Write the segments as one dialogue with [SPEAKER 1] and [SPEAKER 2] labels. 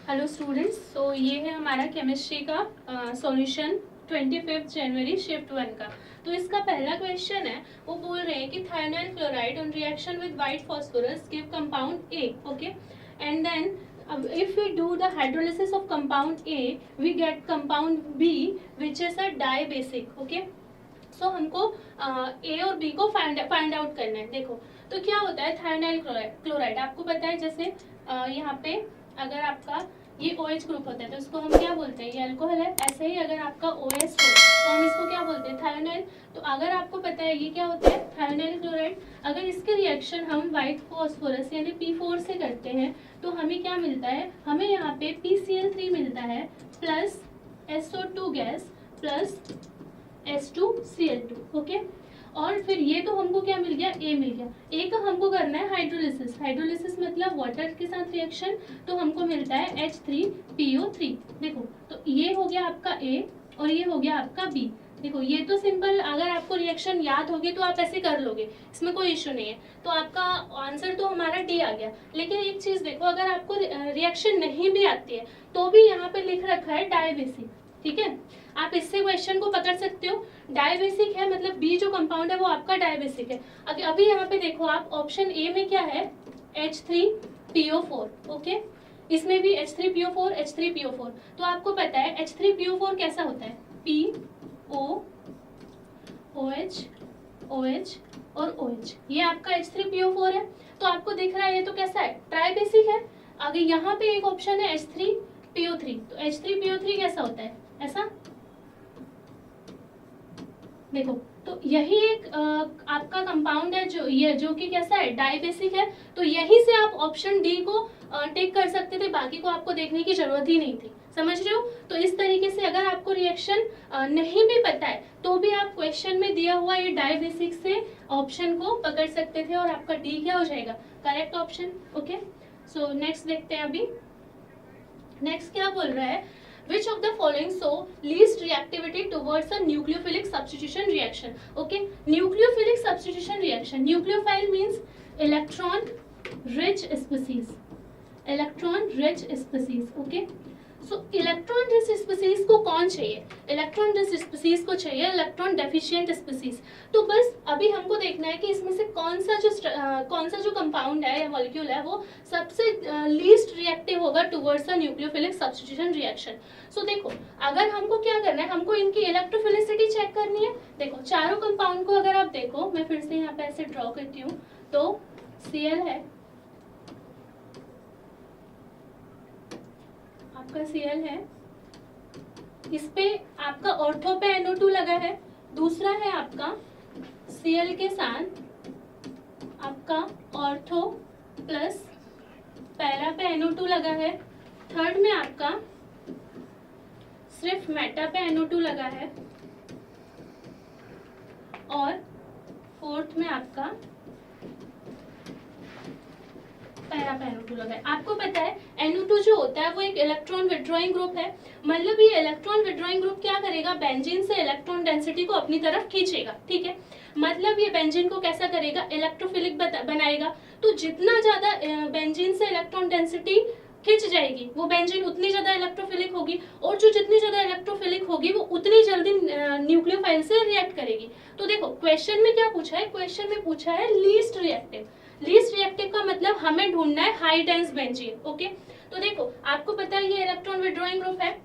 [SPEAKER 1] Hello students, तो ये है हमारा केमिस्ट्री का सॉल्यूशन 25 जनवरी शिफ्ट 1 का। तो इसका पहला क्वेश्चन है, वो बोल रहे हैं कि thionyl chloride on reaction with white phosphorus give compound A, okay, and then if we do the hydrolysis of compound A we get compound B which is a dibasic, okay। सो हमको ए और B को find out करना है। देखो तो क्या होता है थायोनाइल क्लोराइड आपको पता है, जैसे यहाँ पे अगर आपका ये OH ग्रुप होता है तो इसको हम क्या बोलते हैं, ये अल्कोहल है। ऐसे ही अगर आपका OS हो तो हम इसको क्या बोलते हैं, थायोनाइल। तो अगर आपको पता है ये क्या होता है थायोनाइल क्लोराइड, अगर इसके रिएक्शन हम वाइट फास्फोरस यानी P4 से करते हैं तो हमें क्या मिलता है, हमें यहाँ पे PCl3 मिलता है plus SO2 gas plus H2Cl2, okay. और फिर ये तो हमको क्या मिल गया, ए मिल गया। ए का हमको करना है हाइड्रोलिसिस, हाइड्रोलिसिस मतलब वाटर के साथ रिएक्शन, तो हमको मिलता है H3PO3। देखो तो ये हो गया आपका ए और ये हो गया आपका बी। देखो ये तो सिंपल, अगर आपको रिएक्शन याद होगी तो आप ऐसे कर लोगे, इसमें कोई इश्यू नहीं है। तो आपका आंसर तो हमारा डी आ गया। लेकिन एक चीज देखो, अगर आपको रिएक्शन नहीं भी आती है तो भी यहाँ पे लिख रखा है डायबेसिक, ठीक है। आप इससे क्वेश्चन को पकड़ सकते हो, डायबेसिक है मतलब बी जो कंपाउंड है वो आपका डायबेसिक है। अभी यहाँ पे देखो आप ऑप्शन ए में क्या है, H3PO4, ओके। इसमें भी H3PO4 तो आपको पता है H3PO4 कैसा होता है, PO OH OH और OH, ये आपका H3PO4 है। तो आपको दिख रहा है ये तो कैसा है, ट्राइबेसिक है। आगे यहाँ पे एक ऑप्शन है H3PO3, तो H3PO3 कैसा होता है, ऐसा। देखो तो यही एक आपका कंपाउंड है जो कि कैसा है, डाइबेसिक है। तो यही से आप ऑप्शन डी को टेक कर सकते थे, बाकी को आपको देखने की जरूरत ही नहीं थी, समझ रहे हो। तो इस तरीके से अगर आपको रिएक्शन नहीं भी पता है तो भी आप क्वेश्चन में दिया हुआ ये डाइबेसिक से ऑप्शन को पकड़ सकते थे और आपका डी क्या हो जाएगा, correct option, okay. So next देखते हैं। अभी नेक्स्ट क्या बोल रहा है, which of the following show least reactivity towards a nucleophilic substitution reaction, okay। nucleophilic substitution reaction, nucleophile means electron rich species, okay। So electron rich species को कौन चाहिए, इलेक्ट्रॉन रिच स्पीसीज को चाहिए इलेक्ट्रॉन डेफिशिएंट स्पीसीज। तो बस अभी हमको देखना है कि इसमें से कौन सा जो कंपाउंड है या मॉलिक्यूल है वो सबसे लीस्ट रिएक्टिव होगा towards a nucleophilic substitution reaction. So देखो अगर हमको क्या करना है, हमको इनकी इलेक्ट्रोफिलिसिटी चेक करनी है। देखो चारों कंपाउंड को अगर आप देखो, मैं फिर से यहाँ पे ऐसे ड्रॉ करती हूँ, तो Cl है, आपका Cl है, इस पे आपका ऑर्थो पे NO2 लगा है। दूसरा है आपका Cl के साथ आपका ऑर्थो प्लस पैरा पे NO2 लगा है। थर्ड में आपका सिर्फ मेटा पे NO2 लगा है और फोर्थ में आपका पैरा पे NO2 लगा है। आपको पता है NO2 जो होता है वो एक इलेक्ट्रॉन विड्रॉइंग ग्रुप है, मतलब ये इलेक्ट्रॉन विड्रॉइंग ग्रुप क्या करेगा, बेंजीन से इलेक्ट्रॉन डेंसिटी को अपनी तरफ खींचेगा, ठीक है। मतलब ये बेंजीन को कैसा करेगा, इलेक्ट्रोफिलिक बनाएगा। तो जितना ज्यादा बेंजीन से इलेक्ट्रॉन डेंसिटी खिंच जाएगी वो बेंजीन उतनी ज्यादा इलेक्ट्रोफिलिक होगी, और जो जितनी ज्यादा इलेक्ट्रोफिलिक होगी वो उतनी जल्दी न्यूक्लियोफाइल से रिएक्ट करेगी। तो देखो क्वेश्चन में क्या पूछा है, क्वेश्चन में पूछा है लीस्ट रिएक्टिव। लीस्ट रिएक्टिव का मतलब हमें ढूंढना है हाई डेंस बेंजीन, ओके। तो देखो आपको पता है ये इलेक्ट्रॉन विड्रॉइंग ग्रुप है,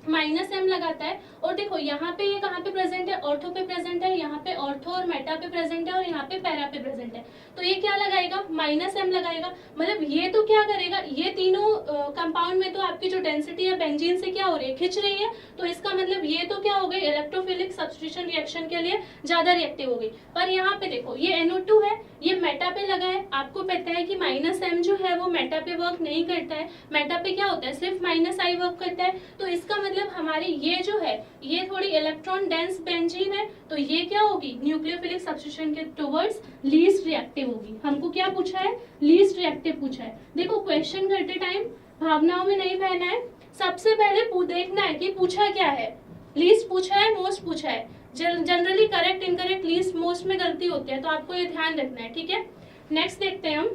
[SPEAKER 1] -m लगाता है। और देखो यहाँ पे ये कहाँ पे प्रेजेंट है, ऑर्थो पे प्रेजेंट है, यहाँ पे ऑर्थो और मेटा पे प्रेजेंट है और यहाँ पे पैरा पे प्रेजेंट है। तो ये क्या लगाएगा, -m लगाएगा। मतलब ये तो क्या करेगा, ये तीनों कंपाउंड में तो आपकी जो डेंसिटी है बेंजीन से क्या हो रही है, खिंच रही है। तो इसका मतलब ये तो क्या हो गई, इलेक्ट्रोफिलिक सब्स्टिट्यूशन रिएक्शन के लिए ज्यादा रिएक्टिव हो गई। पर यहाँ पे देखो ये NO2 है, ये मेटा पे लगा है। आपको पता है कि -m जो है वो मेटा पे वर्क नहीं करता है, मेटा पे क्या होता है, सिर्फ -I वर्क करता है। तो इसका मतलब हमारी ये जो है ये थोड़ी इलेक्ट्रॉन डेंस बेंजीन है, तो ये क्या होगी, न्यूक्लियोफिलिक सब्स्टिट्यूशन के टुवर्ड्स लीस्ट रिएक्टिव होगी। हमको क्या पूछा है, लीस्ट रिएक्टिव पूछा है। देखो क्वेश्चन करते टाइम भावनाओं में नहीं बहना है, सबसे पहले देखना है कि पूछा क्या है, लीस्ट पूछा है, मोस्ट पूछा है। Generally correct incorrect least most में गलती होती है, तो आपको ये ध्यान रखना है, ठीक है। नेक्स्ट देखते हैं हम।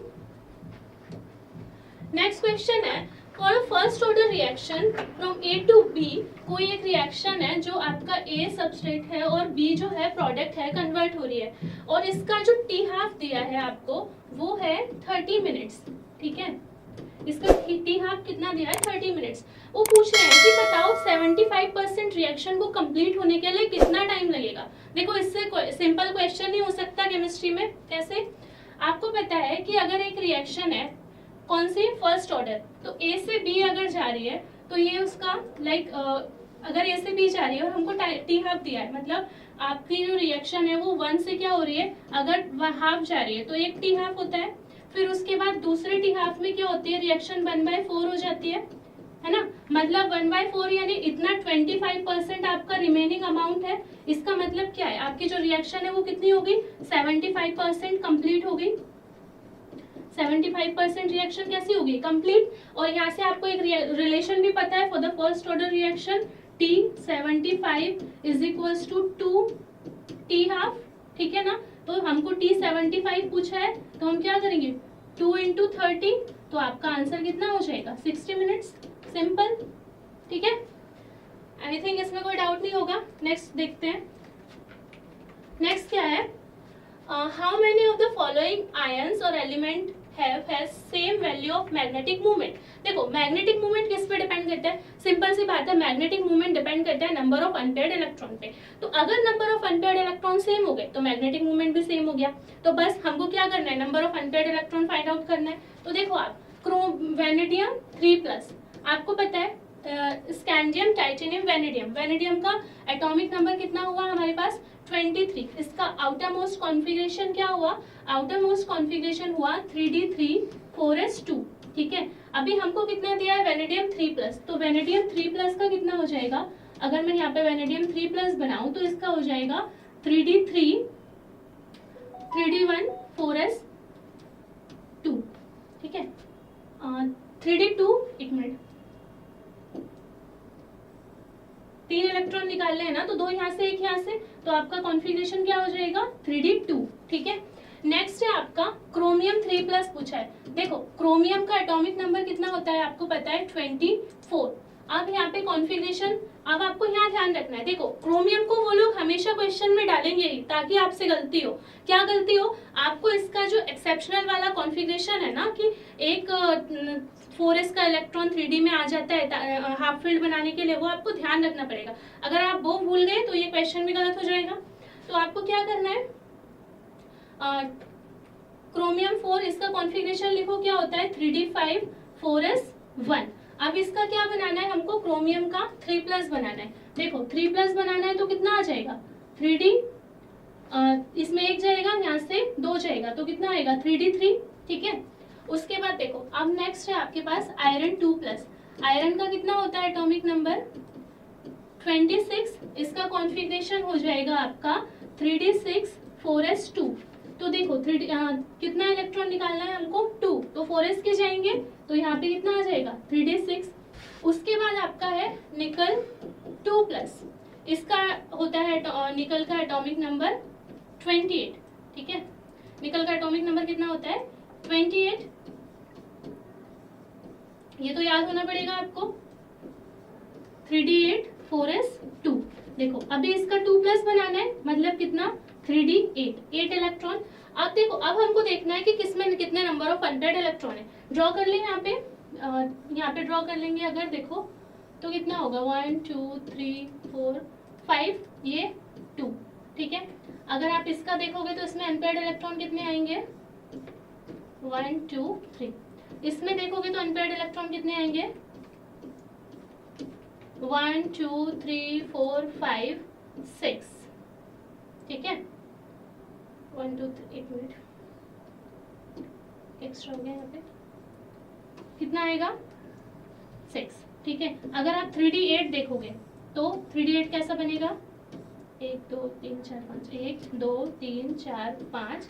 [SPEAKER 1] नेक्स्ट क्वेश्चन है, for a first order reaction from A to B, कोई एक रिएक्शन है जो आपका ए सबस्ट्रेट है और बी जो है प्रोडक्ट है, कन्वर्ट हो रही है, और इसका जो टी हाफ दिया है आपको वो है 30 मिनट्स, ठीक है। इसका टी हाफ कितना दिया है? 30 मिनट्स। वो पूछ रहे हैं कि बताओ 75% रिएक्शन को कंप्लीट होने के लिए कितना टाइम लगेगा। देखो इससे सिंपल क्वेश्चन नहीं हो सकता केमिस्ट्री में। कैसे? आपको पता है कि अगर एक रिएक्शन है, कौन सी? फर्स्ट ऑर्डर, तो ए से बी अगर जा रही है तो ये उसका अगर ए से बी जा रही है और हमको टी हाफ दिया है, मतलब आपकी जो रिएक्शन है वो 1 से क्या हो रही है, अगर हाफ जा रही है तो एक टी हाफ होता है, फिर उसके बाद दूसरे टी हाफ में क्या होती है, रिएक्शन 1/4 हो जाती है ना। मतलब 1/4 यानी इतना 25% आपका रिमेनिंग अमाउंट है। इसका मतलब क्या है, आपकी जो रिएक्शन है वो कितनी हो गई? 75% कंप्लीट हो गई। 75% रिएक्शन कैसी होगी? कंप्लीट। और यहाँ से आपको एक रिलेशन भी पता है for the first order reaction, T75 is equals to 2 T half, ठीक है ना। तो हमको T75 पूछा है तो हम क्या करेंगे, 2 × 30, तो आपका आंसर कितना हो जाएगा? 60 मिनट्स। सिंपल, ठीक है। आई थिंक इसमें कोई डाउट नहीं होगा। नेक्स्ट देखते हैं। नेक्स्ट क्या है, how many of the following ions और element has same value of magnetic movement. देखो मैग्नेटिक मूवमेंट किस पे डिपेंड करता है? सिंपल सी बात है, मैग्नेटिक मूवमेंट डिपेंड करता है नंबर ऑफ अनपेयर्ड इलेक्ट्रॉन पे। तो अगर number of unpaired electron same हो गए तो मैग्नेटिक मूवमेंट भी सेम हो गया। तो बस हमको क्या करना है, number of unpaired electron find out करना है। तो देखो आप, वेनेडियम 3+, आपको पता है स्कैंडियम, टाइटेनियम, वेनेडियम। वेनेडियम का एटॉमिक नंबर कितना हुआ हमारे पास? 23। इसका आउटर मोस्ट कॉन्फ़िगरेशन क्या हुआ? आउटर मोस्ट कॉन्फ़िगरेशन हुआ 3d3 4s2, ठीक है। अभी हमको कितना दिया है? वेनेडियम 3+, तो वेनेडियम 3+ का कितना हो जाएगा? अगर मैं यहाँ पे वेनेडियम 3+ बनाऊं तो इसका हो जाएगा 3d3 3d1 4s2, ठीक है। 3d2, एक मिनट, 3 इलेक्ट्रॉन निकालने हैं ना, तो 2 यहाँ से 1 यहाँ से, तो आपका कॉन्फ़िगरेशन क्या हो जाएगा? 3d2, ठीक है। नेक्स्ट है आपका क्रोमियम 3+ पूछा है। देखो क्रोमियम का एटॉमिक नंबर कितना होता है आपको पता है? 24। अब यहाँ पे कॉन्फ़िगरेशन, अब आपको यहाँ ध्यान रखना है। देखो क्रोमियम को वो लोग हमेशा क्वेश्चन में डालेंगे ही ताकि आपसे गलती हो। क्या गलती हो? आपको इसका जो एक्सेप्शनल वाला कॉन्फ़िगरेशन है ना, कि एक 4s का इलेक्ट्रॉन 3d में आ जाता है हाफ फील्ड बनाने के लिए, वो आपको ध्यान रखना पड़ेगा। अगर आप वो भूल गए तो ये क्वेश्चन भी गलत हो जाएगा। तो आपको क्या करना है, क्रोमियम 4, इसका कॉन्फ़िगरेशन लिखो, क्या होता है? 3d5 4s1। अब इसका क्या बनाना है हमको? क्रोमियम का 3+ बनाना है। देखो 3+ बनाना है तो कितना आ जाएगा? 3d, इसमें 1 जाएगा, यहाँ से 2 जाएगा, तो कितना आएगा? 3d3, ठीक है। उसके बाद देखो अब नेक्स्ट है आपके पास आयरन 2+। आयरन का कितना होता है एटॉमिक नंबर? 26। इसका कॉन्फ़िगरेशन हो जाएगा आपका 3d6 4s2। तो देखो कितना इलेक्ट्रॉन निकालना है हमको? 2, तो 4s के जाएंगे, तो यहाँ पे कितना आ जाएगा? 3d6। उसके बाद आपका है निकल 2+। इसका होता है निकल का एटॉमिक नंबर 28, ठीक है। निकल का एटॉमिक नंबर कितना होता है? 28। ये तो याद होना पड़ेगा आपको, 3d8 4s2। देखो अभी इसका 2+ बनाना है, मतलब कितना? 3d8, 8 electron. अब देखो अब हमको देखना है कि किसमें कितने नंबर ऑफ अनपेयर्ड इलेक्ट्रॉन है। ड्रॉ कर लें यहाँ पे ड्रॉ कर लेंगे। अगर देखो तो कितना होगा? 1 2 3 4 5, ये 2, ठीक है। अगर आप इसका देखोगे तो इसमें अनपेयर्ड इलेक्ट्रॉन कितने आएंगे? 1 2 3। इसमें देखोगे तो अनपेयर्ड इलेक्ट्रॉन कितने आएंगे? 1 2 3 4 5 6, ठीक है। 1 2 3, एक मिनट एक्स्ट्रा हो गया यहाँ पे, कितना आएगा? 6, ठीक है। अगर आप 3d8 देखोगे तो 3d8 कैसा बनेगा? 1 2 3 4 5, 1 2 3 4 5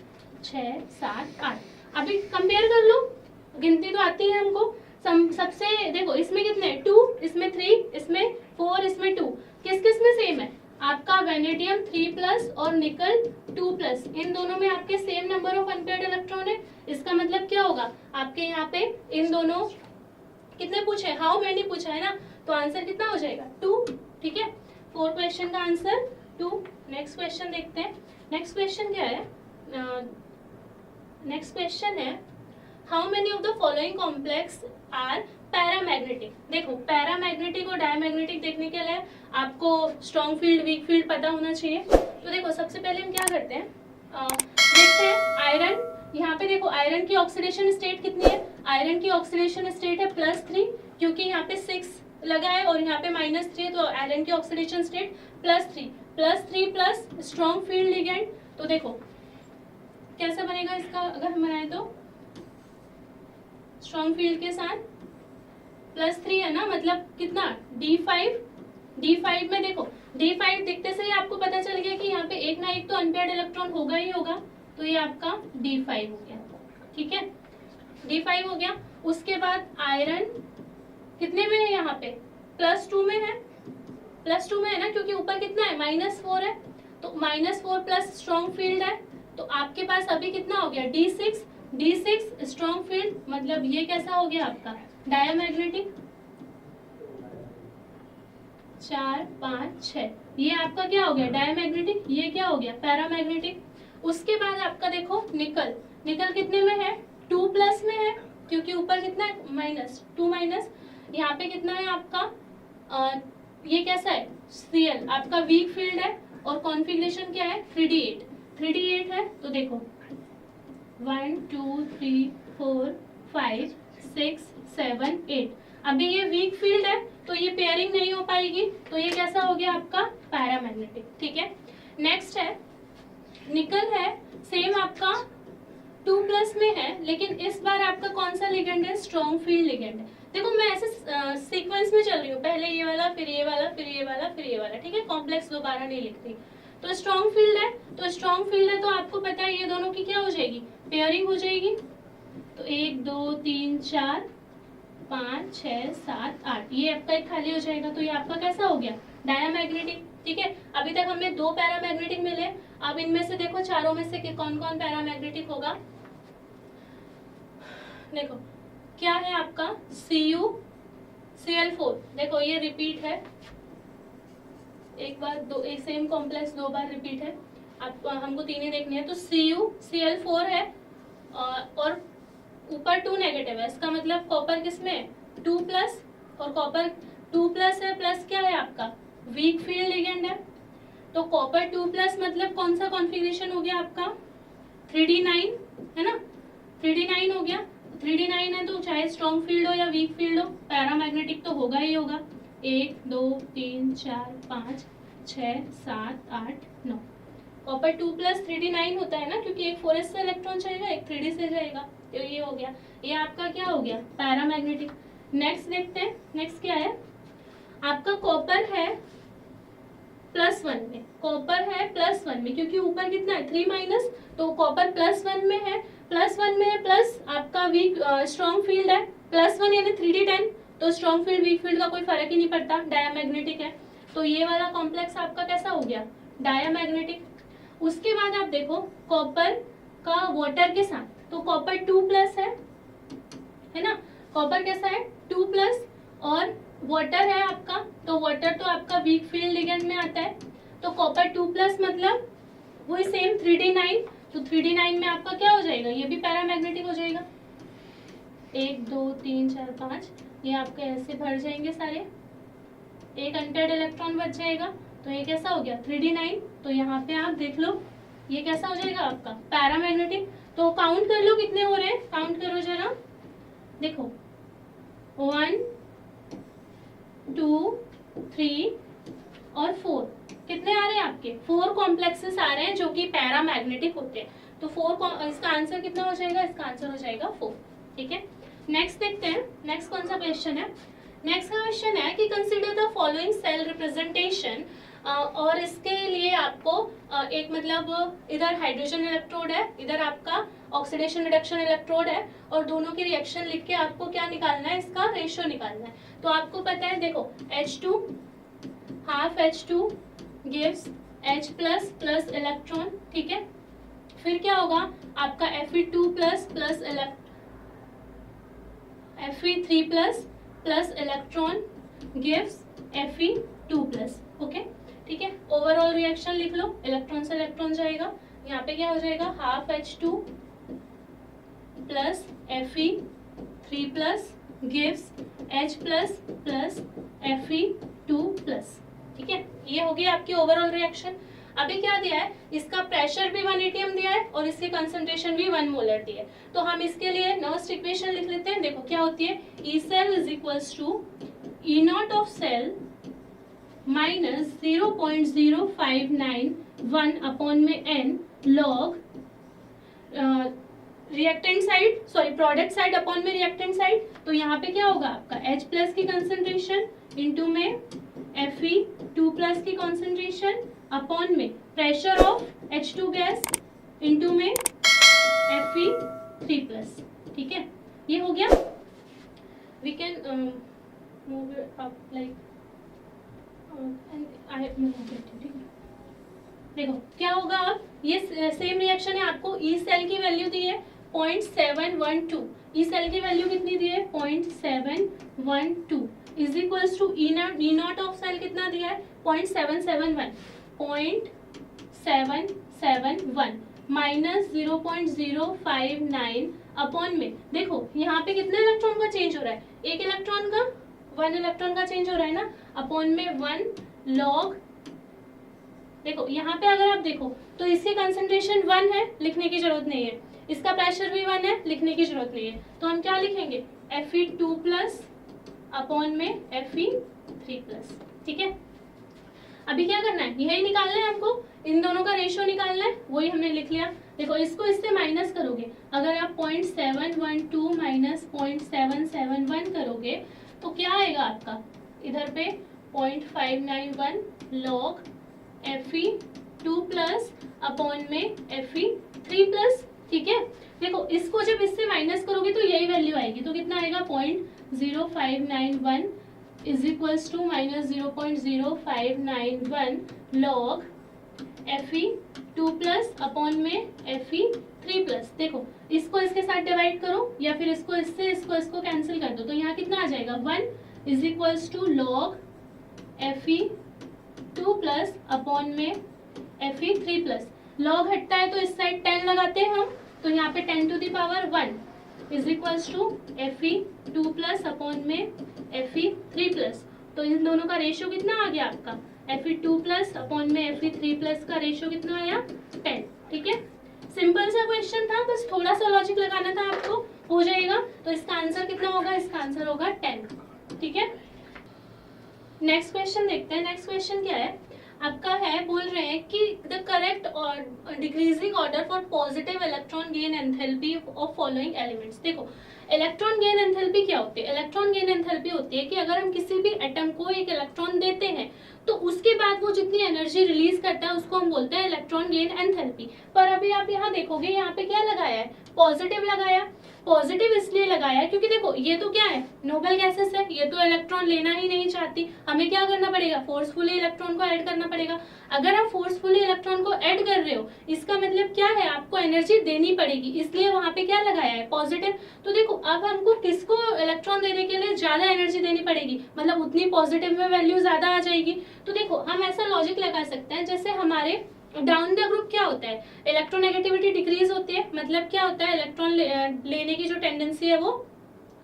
[SPEAKER 1] 6 7 8। अभी कंपेयर कर लो, गिनती तो आती है हमको। सबसे देखो इसमें कितने? 2, इसमें 3, इसमें 4, इसमें 2। किस किस में सेम है? आपका वेनेडियम 3+ और निकल 2+, इन दोनों में आपके same number of unpaired electron है। इसका मतलब क्या होगा? आपके यहाँ पे इन दोनों कितने पूछे, हाउ मेनी पूछा है ना, तो आंसर कितना हो जाएगा 2, ठीक है। 4 क्वेश्चन का आंसर 2। नेक्स्ट क्वेश्चन देखते हैं। नेक्स्ट क्वेश्चन क्या है, नेक्स्ट क्वेश्चन है how many of the following complex are paramagnetic. देखो पैरामैग्नेटिक और डायमैग्नेटिक देखने के लिए आपको स्ट्रॉन्ग फील्ड वीक फील्ड पता होना चाहिए। तो देखो सबसे पहले हम क्या करते हैं, देखते हैं आयरन। यहाँ पे देखो आयरन की ऑक्सीडेशन स्टेट कितनी है, आयरन की ऑक्सीडेशन स्टेट है +3, क्योंकि यहाँ पे 6 लगा है और यहाँ पे -3 है, तो आयरन की oxidation state +3 plus strong field ligand. तो देखो कैसा बनेगा इसका, अगर हम बनाए तो स्ट्रॉन्ग फील्ड के साथ +3 है ना, मतलब कितना D5 में देखो D5 दिखते से ही आपको पता चल गया कि यहाँ पे एक ना एक तो अनपेयर्ड इलेक्ट्रॉन होगा ही होगा, तो ये आपका D5 हो गया, ठीक है, D5 हो गया। उसके बाद आयरन कितने में है, यहाँ पे +2 में है, +2 में है ना, क्योंकि ऊपर कितना है -4 है, तो -4 प्लस स्ट्रॉन्ग फील्ड है, तो आपके पास अभी कितना हो गया D6 स्ट्रॉन्ग फील्ड, मतलब ये कैसा हो गया आपका डायमैग्नेटिक। 4 5 6 ये आपका क्या हो गया डायमैग्नेटिक, ये क्या हो गया पैरामैग्नेटिक। उसके बाद आपका देखो निकल कितने में है 2+ में है, क्योंकि ऊपर कितना है -2 यहाँ पे कितना है आपका ये कैसा है Cl, आपका वीक फील्ड है और कॉन्फ़िगरेशन क्या है 3d8 है। तो देखो 1 2 3 4 5 6 7 8, अभी ये वीक फील्ड है तो ये पेयरिंग नहीं हो पाएगी, तो ये कैसा हो गया आपका पैरामैग्नेटिक, ठीक है। नेक्स्ट है निकल है, सेम आपका 2+ में है, लेकिन इस बार आपका कौन सा लिगेंड है स्ट्रॉन्ग फील्ड लिगेंड है। देखो मैं ऐसे सीक्वेंस में चल रही हूँ, पहले ये वाला फिर ये वाला फिर ये वाला फिर ये वाला, ठीक है, कॉम्प्लेक्स दोबारा नहीं लिख रही। तो स्ट्रॉन्ग फील्ड है, तो आपको पता है ये दोनों की क्या हो जाएगी पेयरिंग हो जाएगी। तो 1 2 3 4 5 6 7 8 ये आपका एक खाली हो जाएगा, तो ये आपका कैसा हो गया डायमैग्नेटिक, ठीक है। अभी तक हमें 2 पैरामैग्नेटिक मिले, अब इनमें से देखो चारों में से कौन कौन पैरामैग्नेटिक होगा। देखो क्या है आपका CuCl4, देखो ये रिपीट है, एक बार दो एक सेम कॉम्प्लेक्स 2 बार रिपीट है, आप हमको 3 ही देखनी है। तो CuCl4 है और ऊपर 2 नेगेटिव है, इसका मतलब कॉपर किसमें है 2+, और कॉपर 2+ है, प्लस क्या है आपका वीक फील्ड लिगेंड है। तो कॉपर 2+ मतलब कौन सा कॉन्फ़िगरेशन हो गया आपका 3d9 है ना, 3d9 हो गया। 3d9 है तो चाहे स्ट्रॉन्ग फील्ड हो या वीक फील्ड हो पैरामैग्नेटिक तो होगा ही होगा। 1 2 3 4 5 6 7 8 9, कॉपर 2+ 3d9 होता है ना, क्योंकि एक 4s से इलेक्ट्रॉन जाएगा एक 3d से जाएगा, तो ये हो गया, ये आपका क्या हो गया पैरामैग्नेटिक। नेक्स्ट देखते हैं, नेक्स्ट क्या है आपका कॉपर है +1 में, कॉपर है +1 में, क्योंकि ऊपर कितना है 3-, तो कॉपर +1 में है, +1 में है, प्लस आपका वीक स्ट्रॉन्ग फील्ड है +1 यानी 3d10, तो स्ट्रॉन्ग फील्ड वीक फील्ड का कोई फर्क ही नहीं पड़ता, डायमैग्नेटिक है। तो ये वाला कॉम्प्लेक्स आपका कैसा हो गया डायमैग्नेटिक। उसके बाद आप देखो कॉपर का वाटर के साथ, तो कॉपर 2+ है ना, कॉपर कैसा है 2+ और वाटर है आपका, तो वाटर तो आपका वीक फील्ड लिगेंड में आता है, तो कॉपर 2+ मतलब वही सेम 3d9, तो 3d9 में आपका क्या हो जाएगा ये भी पैरामैग्नेटिक हो जाएगा। 1 2 3 4 5 ये आपके ऐसे भर जाएंगे सारे, एक अनपेयर्ड इलेक्ट्रॉन बच जाएगा, तो ये कैसा हो गया 3d9। तो यहाँ पे आप देख लो ये कैसा हो जाएगा आपका पैरामैग्नेटिक। तो काउंट कर लो कितने हो रहे हैं, काउंट करो जरा, देखो 1 2 3 और 4 कितने आ रहे हैं आपके 4 कॉम्प्लेक्सेस आ रहे हैं जो कि पैरामैग्नेटिक होते हैं। तो 4 इसका आंसर कितना हो जाएगा, इसका आंसर हो जाएगा 4, ठीक है। नेक्स्ट देखते हैं, नेक्स्ट कौन सा क्वेश्चन है। नेक्स्ट क्वेश्चन है कि consider the following cell representation, और इसके लिए आपको एक मतलब इधर हाइड्रोजन इलेक्ट्रोड है, इधर आपका ऑक्सीडेशन रिडक्शन इलेक्ट्रोड है, और दोनों की रिएक्शन लिख के आपको क्या निकालना है, इसका रेशियो निकालना है। तो आपको पता है देखो H2 half H2 gives H++ electron, ठीक है। फिर क्या होगा आपका Fe2+ plus Fe3+ plus electron gives Fe2+। Okay, ठीक है। ओवरऑल रिएक्शन लिख लो, इलेक्ट्रॉन से इलेक्ट्रॉन जाएगा, यहाँ पे क्या हो जाएगा, half H2 plus Fe3+ gives H+ plus Fe2+। ठीक है, ये हो गया आपकी ओवरऑल रिएक्शन। अभी क्या दिया है, इसका प्रेशर भी 1 atm दिया है और इसकी कंसंट्रेशन भी 1 मोलर दी है। तो हम इसके लिए नर्स्ट इक्वेशन लिख लेते हैं। देखो क्या होती है, E cell is equals to E naught of cell minus 0.0591 upon में n log reactant side, sorry product side upon में रिएक्टेंट साइड। तो यहाँ पे क्या होगा आपका H+ की कंसंट्रेशन इंटू में Fe2+ की कंसंट्रेशन अपॉन में pressure of H2 gas into में Fe3+। ठीक है, ये हो गया। We can move up like देखो क्या होगा, अब ये सेम रिएक्शन है, आपको ई सेल की वैल्यू दी है 0.712, ई सेल की वैल्यू कितनी दी है 0.712 is equals to E naught of cell कितना दिया है 0.771 माइनस 0.059 अपॉन में, देखो यहाँ पे कितने इलेक्ट्रॉन का चेंज हो रहा है, एक इलेक्ट्रॉन का, 1 इलेक्ट्रॉन का चेंज हो रहा है ना, अपॉन में 1 लॉग। देखो यहाँ पे अगर आप देखो तो इसकी कंसंट्रेशन 1 है, लिखने की जरूरत नहीं है, इसका प्रेशर भी 1 है, लिखने की जरूरत नहीं है। तो हम क्या लिखेंगे Fe2+ अपॉन में Fe3+। ठीक है, अभी क्या करना है, यही निकालना है आपको, इन दोनों का रेशियो निकालना है, वही हमने लिख लिया। देखो इसको इससे माइनस करोगे, अगर आप 0.712 माइनस 0.771 करोगे तो क्या आएगा आपका, इधर पे 0.591 लॉग Fe2+ अपॉन में Fe3+। ठीक है, देखो इसको जब इससे माइनस करोगे तो यही वैल्यू आएगी, तो कितना आएगा 0.0591 is equals to minus 0.0591 log Fe2+ upon में Fe3+। देखो इसको इसके साथ डिवाइड करो या फिर इसको इसको कैंसिल कर दो, तो यहाँ कितना आ जाएगा 1 is equals to log Fe2+ upon में Fe3+। लॉग हटता है तो इस साइड 10 लगाते हैं हम, तो यहाँ पे 10 to the power 1 is equals to Fe2+ upon में Fe3+। तो इन दोनों का रेशियो कितना आ गया आपका, Fe2+ अपॉन में Fe3+ का रेशियो कितना आया 10। ठीक है, सिंपल सा क्वेश्चन था, बस थोड़ा सा लॉजिक लगाना था आपको, हो जाएगा। तो इसका आंसर कितना होगा, इसका आंसर होगा 10। ठीक है, नेक्स्ट क्वेश्चन देखते हैं। नेक्स्ट क्वेश्चन क्या है आपका, है बोल रहे हैं कि द करेक्ट और decreasing order for positive electron gain enthalpy of following elements. देखो इलेक्ट्रॉन गेन एंथैल्पी क्या होती है, इलेक्ट्रॉन गेन एंथैल्पी होती है कि अगर हम किसी भी एटम को एक इलेक्ट्रॉन देते हैं तो उसके बाद वो जितनी एनर्जी रिलीज करता है उसको हम बोलते हैं इलेक्ट्रॉन गेन एंथैल्पी। पर अभी आप यहाँ देखोगे, यहाँ पे क्या लगाया है, पॉजिटिव लगाया। पॉजिटिव इसलिए लगाया क्योंकि देखो ये तो क्या है, नोबल गैसेस है, ये तो इलेक्ट्रॉन लेना ही नहीं चाहती, हमें क्या करना पड़ेगा, फोर्सफुली इलेक्ट्रॉन को ऐड करना पड़ेगा। अगर आप फोर्सफुली इलेक्ट्रॉन को ऐड कर रहे हो, इसका मतलब क्या है, आपको एनर्जी देनी पड़ेगी, इसलिए वहां पे क्या लगाया है, पॉजिटिव। तो देखो अब हमको किसको इलेक्ट्रॉन देने के लिए ज्यादा एनर्जी देनी पड़ेगी, मतलब उतनी पॉजिटिव में वैल्यू ज्यादा आ जाएगी। तो देखो हम ऐसा लॉजिक लगा सकते हैं, जैसे हमारे डाउन द ग्रुप क्या होता है, इलेक्ट्रोनेगेटिविटी डिक्रीज होती है, मतलब क्या होता है, इलेक्ट्रॉन लेने की जो टेंडेंसी है वो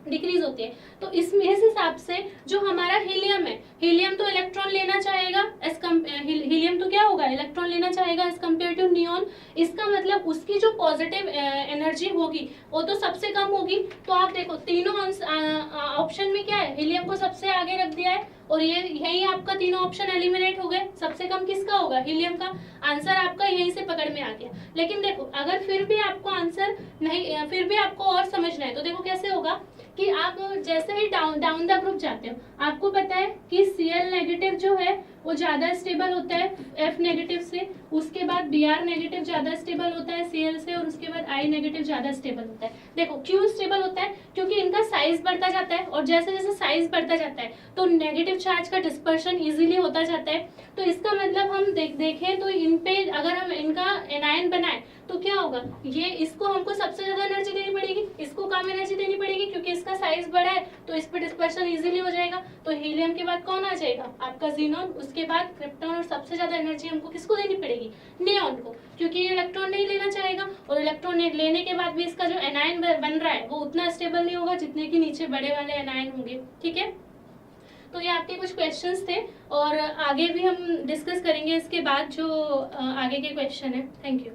[SPEAKER 1] डिक्रीज होती है। तो इस हिसाब से जो हमारा हीलियम है, हीलियम तो इलेक्ट्रॉन लेना चाहेगा, हीलियम तो क्या होगा, इलेक्ट्रॉन लेना चाहेगा एज कम्पेयर टू नियॉन। इसका मतलब उसकी जो पॉजिटिव एनर्जी होगी वो तो सबसे कम होगी। तो आप देखो तीनों ऑप्शन में क्या है, हीलियम को सबसे आगे रख दिया है और ये यही आपका तीनों ऑप्शन एलिमिनेट हो गए, सबसे कम किसका होगा, हीलियम का। आंसर आपका यहीं से पकड़ में आ गया। लेकिन देखो अगर फिर भी आपको आंसर नहीं, फिर भी आपको और समझना है, तो देखो कैसे होगा कि आप जैसे ही डाउन द ग्रुप जाते हो, आपको पता है कि Cl नेगेटिव जो है वो ज्यादा स्टेबल होता है F नेगेटिव से, उसके बाद Br नेगेटिव ज्यादा स्टेबल होता है Cl से, और उसके बाद I नेगेटिव ज्यादा स्टेबल होता है। देखो क्यों स्टेबल होता है, क्योंकि इनका साइज बढ़ता जाता है, और जैसे जैसे साइज बढ़ता जाता है तो नेगेटिव चार्ज का डिस्पर्शन इजीली होता जाता है। तो इसका मतलब हम देखें तो इन पे अगर हम इनका एनायन बनाए तो क्या क्या होगा, ये इसको हमको सबसे ज्यादा एनर्जी देनी पड़ेगी, इसको कम एनर्जी देनी पड़ेगी क्योंकि इसका साइज बड़ा है, तो इस पर डिस्पर्शन इजीली हो जाएगा। तो हीलियम के बाद कौन आ जाएगा, आपका ज़ीनॉन, उसके बाद क्रिप्टॉन, और सबसे ज्यादा एनर्जी हमको किसको देनी पड़ेगी, नियॉन को, क्योंकि ये इलेक्ट्रॉन नहीं लेना चाहेगा, और इलेक्ट्रॉन लेने के बाद भी इसका जो एनायन बन रहा है वो उतना स्टेबल नहीं होगा जितने कि नीचे बड़े वाले एनायन होंगे। ठीक है, तो ये आपके कुछ क्वेश्चंस थे, और आगे भी हम डिस्कस करेंगे इसके बाद जो आगे के क्वेश्चन है। Thank you.